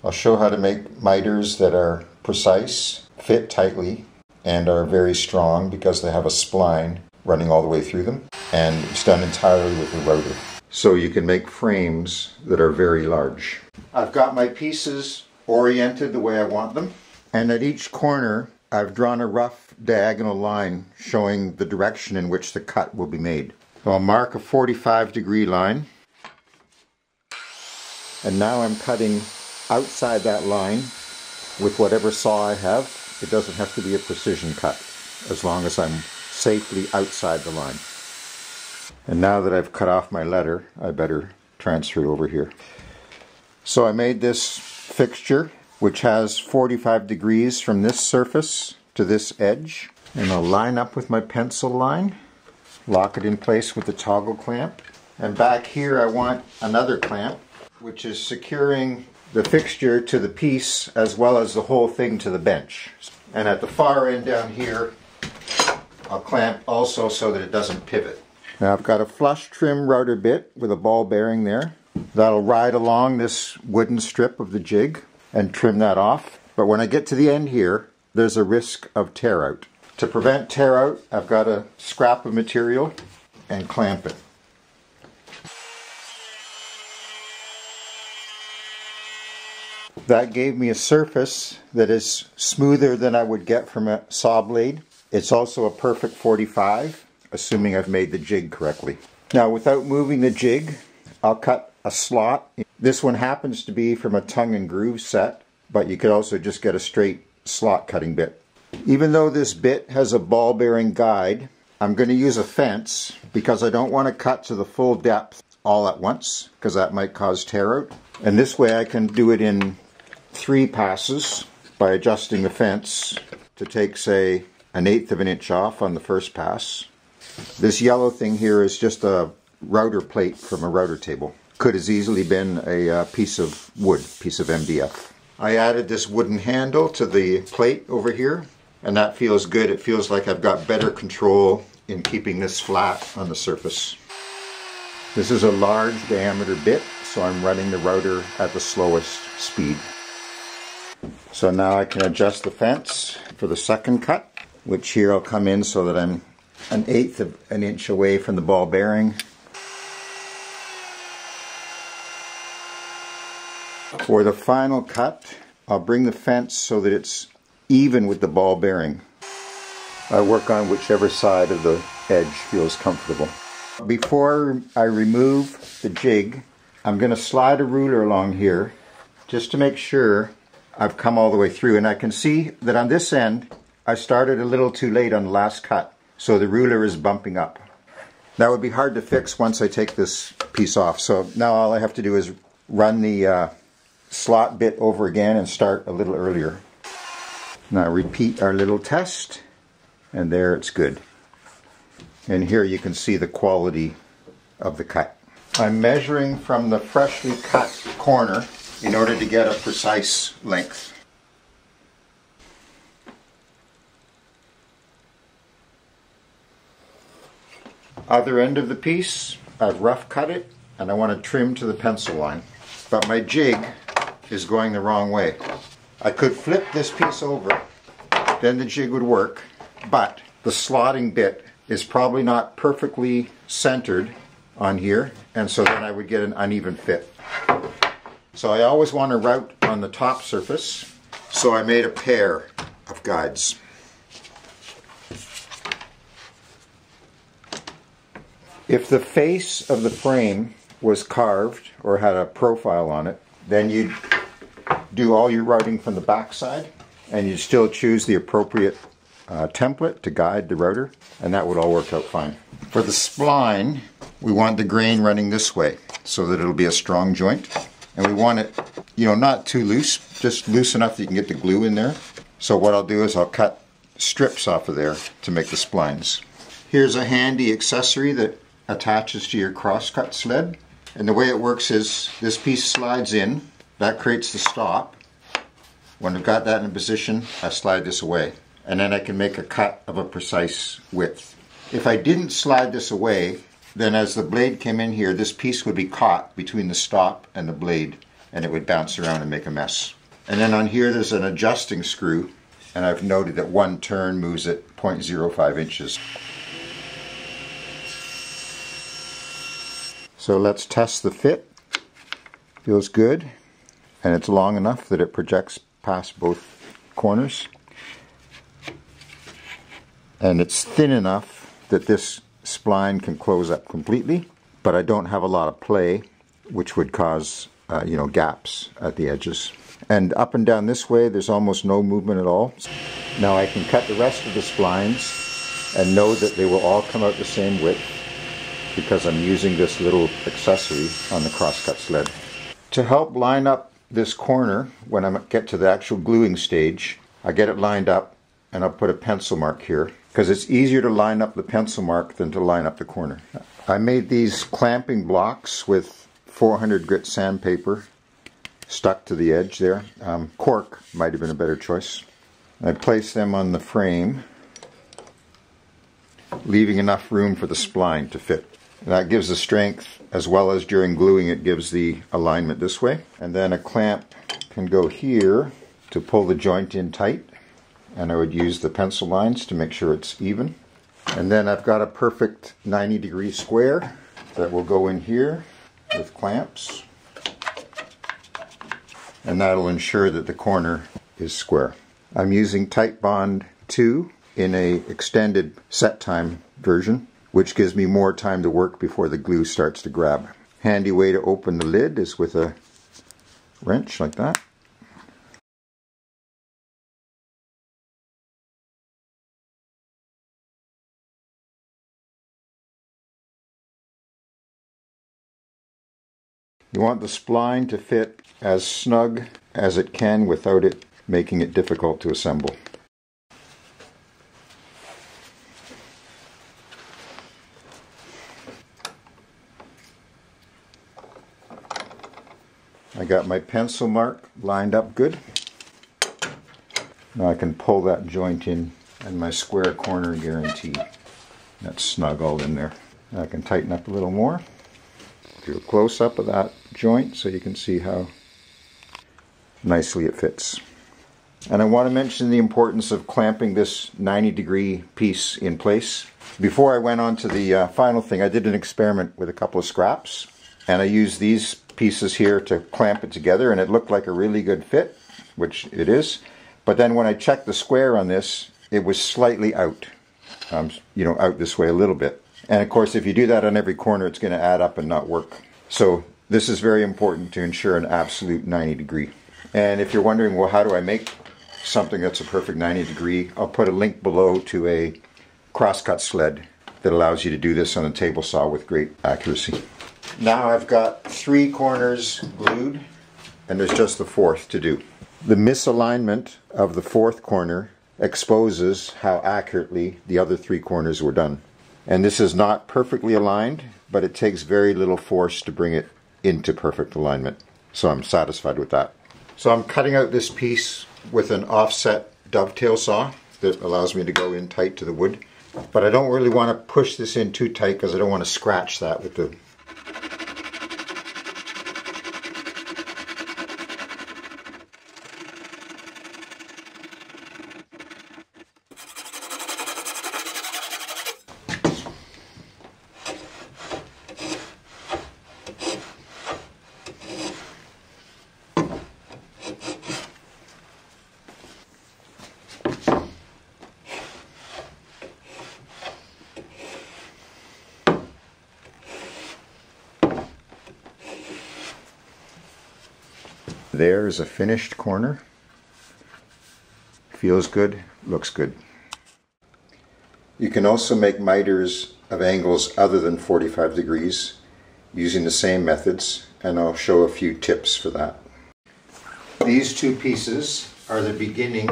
I'll show how to make miters that are precise, fit tightly, and are very strong because they have a spline running all the way through them, and it's done entirely with a router. So you can make frames that are very large. I've got my pieces oriented the way I want them, and at each corner I've drawn a rough diagonal line showing the direction in which the cut will be made. So I'll mark a 45-degree line, and now I'm cutting outside that line with whatever saw I have. It doesn't have to be a precision cut as long as I'm safely outside the line. And now that I've cut off my letter, I better transfer it over here. So I made this fixture which has 45 degrees from this surface to this edge, and I'll line up with my pencil line, lock it in place with the toggle clamp, and back here I want another clamp which is securing the fixture to the piece as well as the whole thing to the bench. And at the far end down here I'll clamp also so that it doesn't pivot. Now I've got a flush trim router bit with a ball bearing there. That'll ride along this wooden strip of the jig and trim that off. But when I get to the end here, there's a risk of tear out. To prevent tear out, I've got a scrap of material and clamp it. That gave me a surface that is smoother than I would get from a saw blade. It's also a perfect 45, assuming I've made the jig correctly. Now, without moving the jig, I'll cut a slot. This one happens to be from a tongue and groove set, but you could also just get a straight slot cutting bit. Even though this bit has a ball bearing guide, I'm going to use a fence because I don't want to cut to the full depth all at once, because that might cause tear out. And this way I can do it in 3 passes by adjusting the fence to take, say, 1/8 of an inch off on the first pass. This yellow thing here is just a router plate from a router table. Could have easily been a piece of wood, piece of MDF. I added this wooden handle to the plate over here, and that feels good. It feels like I've got better control in keeping this flat on the surface. This is a large diameter bit, so I'm running the router at the slowest speed. So now I can adjust the fence for the second cut, which here I'll come in so that I'm 1/8 of an inch away from the ball bearing. For the final cut, I'll bring the fence so that it's even with the ball bearing. I work on whichever side of the edge feels comfortable. Before I remove the jig, I'm going to slide a ruler along here just to make sure I've come all the way through. And I can see that on this end, I started a little too late on the last cut, so the ruler is bumping up. That would be hard to fix once I take this piece off. So now all I have to do is run the slot bit over again and start a little earlier. Now repeat our little test, and there it's good. And here you can see the quality of the cut. I'm measuring from the freshly cut corner in order to get a precise length. Other end of the piece, I've rough cut it, and I want to trim to the pencil line. But my jig is going the wrong way. I could flip this piece over, then the jig would work, but the slotting bit is probably not perfectly centered on here, and so then I would get an uneven fit. So I always want to route on the top surface, so I made a pair of guides. If the face of the frame was carved or had a profile on it, then you'd do all your routing from the back side, and you'd still choose the appropriate template to guide the router, and that would all work out fine. For the spline, we want the grain running this way so that it'll be a strong joint, and we want it, not too loose, just loose enough that you can get the glue in there. So what I'll do is I'll cut strips off of there to make the splines. Here's a handy accessory that attaches to your crosscut sled, and the way it works is this piece slides in, that creates the stop. When I've got that in position, I slide this away, and then I can make a cut of a precise width. If I didn't slide this away, then as the blade came in here, this piece would be caught between the stop and the blade, and it would bounce around and make a mess. And then on here there's an adjusting screw, and I've noted that one turn moves at 0.05 inches. So let's test the fit. Feels good, and it's long enough that it projects past both corners. And it's thin enough that this spline can close up completely, but I don't have a lot of play, which would cause gaps at the edges. And up and down this way there's almost no movement at all. Now I can cut the rest of the splines and know that they will all come out the same width because I'm using this little accessory on the crosscut sled. To help line up this corner when I get to the actual gluing stage, I get it lined up and I'll put a pencil mark here because it's easier to line up the pencil mark than to line up the corner. I made these clamping blocks with 400 grit sandpaper stuck to the edge there. Cork might have been a better choice. I placed them on the frame, leaving enough room for the spline to fit. And that gives the strength, as well as during gluing it gives the alignment this way. And then a clamp can go here to pull the joint in tight, and I would use the pencil lines to make sure it's even. And then I've got a perfect 90-degree square that will go in here with clamps, and that'll ensure that the corner is square. I'm using Titebond 2 in a extended set time version, which gives me more time to work before the glue starts to grab. Handy way to open the lid is with a wrench like that. You want the spline to fit as snug as it can without it making it difficult to assemble. I got my pencil mark lined up good. Now I can pull that joint in and my square corner guaranteed. That's snug all in there. Now I can tighten up a little more. Do a close-up of that joint so you can see how nicely it fits. And I want to mention the importance of clamping this 90-degree piece in place. Before I went on to the final thing, I did an experiment with a couple of scraps, and I used these pieces here to clamp it together, and it looked like a really good fit, which it is. But then when I checked the square on this, it was slightly out, out this way a little bit. And of course, if you do that on every corner, it's going to add up and not work. So this is very important to ensure an absolute 90 degree. And if you're wondering, well, how do I make something that's a perfect 90 degree? I'll put a link below to a crosscut sled that allows you to do this on a table saw with great accuracy. Now I've got 3 corners glued, and there's just the 4th to do. The misalignment of the 4th corner exposes how accurately the other 3 corners were done. And this is not perfectly aligned, but it takes very little force to bring it into perfect alignment. So I'm satisfied with that. So I'm cutting out this piece with an offset dovetail saw that allows me to go in tight to the wood. But I don't really want to push this in too tight because I don't want to scratch that with the... There's a finished corner. Feels good, looks good. You can also make miters of angles other than 45 degrees using the same methods, and I'll show a few tips for that. These 2 pieces are the beginning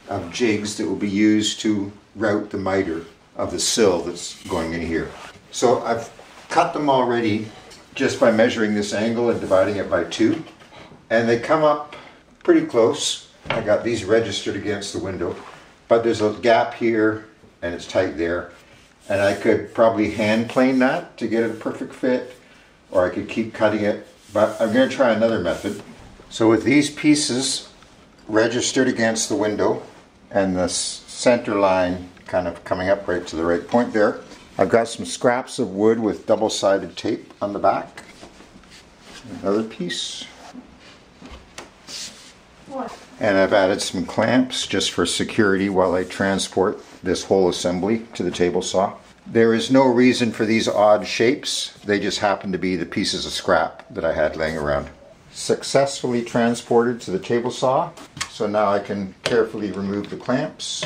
of jigs that will be used to route the miter of the sill that's going in here. So I've cut them already just by measuring this angle and dividing it by 2. And they come up pretty close. I got these registered against the window, but there's a gap here and it's tight there. And I could probably hand plane that to get it a perfect fit, or I could keep cutting it. But I'm going to try another method. So with these pieces registered against the window and the center line kind of coming up right to the right point there, I've got some scraps of wood with double-sided tape on the back. Another piece. And I've added some clamps just for security while I transport this whole assembly to the table saw. There is no reason for these odd shapes, they just happen to be the pieces of scrap that I had laying around. Successfully transported to the table saw, so now I can carefully remove the clamps.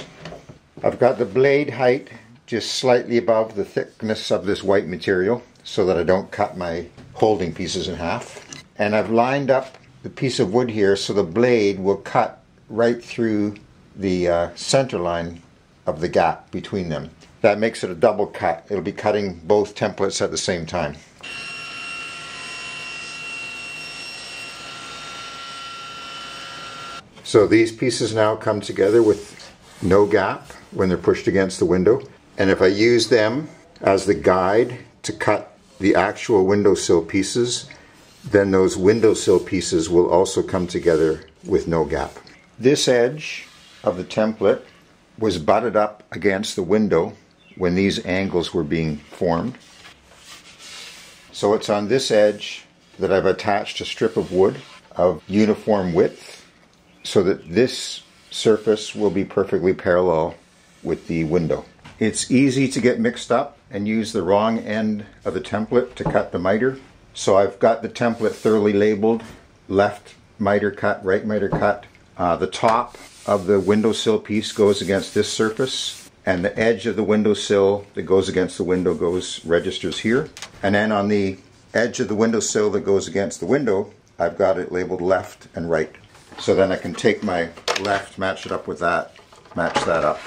I've got the blade height just slightly above the thickness of this white material so that I don't cut my holding pieces in half. And I've lined up the piece of wood here so the blade will cut right through the center line of the gap between them. That makes it a double cut. It'll be cutting both templates at the same time. So these pieces now come together with no gap when they're pushed against the window. And if I use them as the guide to cut the actual windowsill pieces, then those windowsill pieces will also come together with no gap. This edge of the template was butted up against the window when these angles were being formed. So it's on this edge that I've attached a strip of wood of uniform width so that this surface will be perfectly parallel with the window. It's easy to get mixed up and use the wrong end of the template to cut the miter. So I've got the template thoroughly labeled, left miter cut, right miter cut. The top of the windowsill piece goes against this surface, and the edge of the windowsill that goes against the window registers here. And then on the edge of the windowsill that goes against the window, I've got it labeled left and right. So then I can take my left, match it up with that, match that up,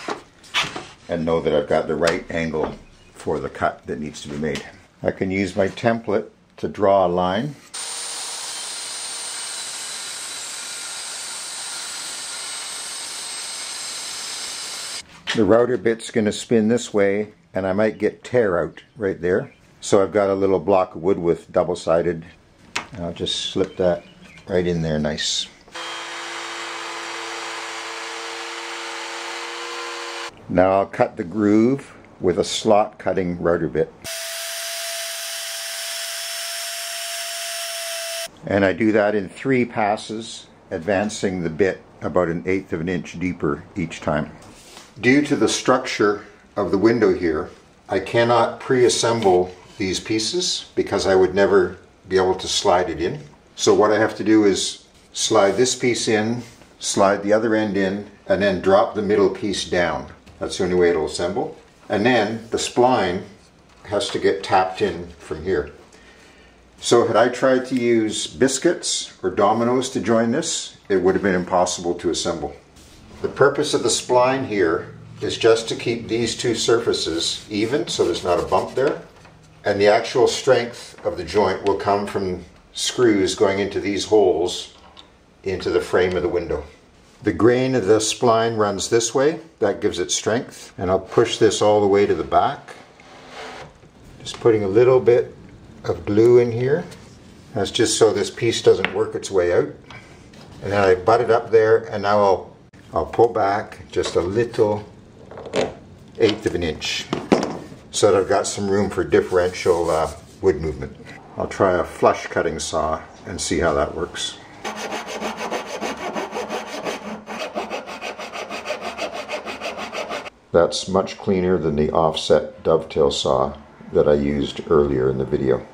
and know that I've got the right angle for the cut that needs to be made. I can use my template to draw a line. The router bit's going to spin this way, and I might get tear out right there. So I've got a little block of wood with double-sided. I'll just slip that right in there nice. Now I'll cut the groove with a slot cutting router bit. And I do that in 3 passes, advancing the bit about 1/8 of an inch deeper each time. Due to the structure of the window here, I cannot pre-assemble these pieces because I would never be able to slide it in. So what I have to do is slide this piece in, slide the other end in, and then drop the middle piece down. That's the only way it'll assemble. And then the spline has to get tapped in from here. So had I tried to use biscuits or dominoes to join this, it would have been impossible to assemble. The purpose of the spline here is just to keep these 2 surfaces even so there's not a bump there. And the actual strength of the joint will come from screws going into these holes into the frame of the window. The grain of the spline runs this way, that gives it strength, and I'll push this all the way to the back. Just putting a little bit of glue in here. That's just so this piece doesn't work its way out. And then I butt it up there, and now I'll pull back just a little 1/8 of an inch so that I've got some room for differential wood movement. I'll try a flush cutting saw and see how that works. That's much cleaner than the offset dovetail saw that I used earlier in the video.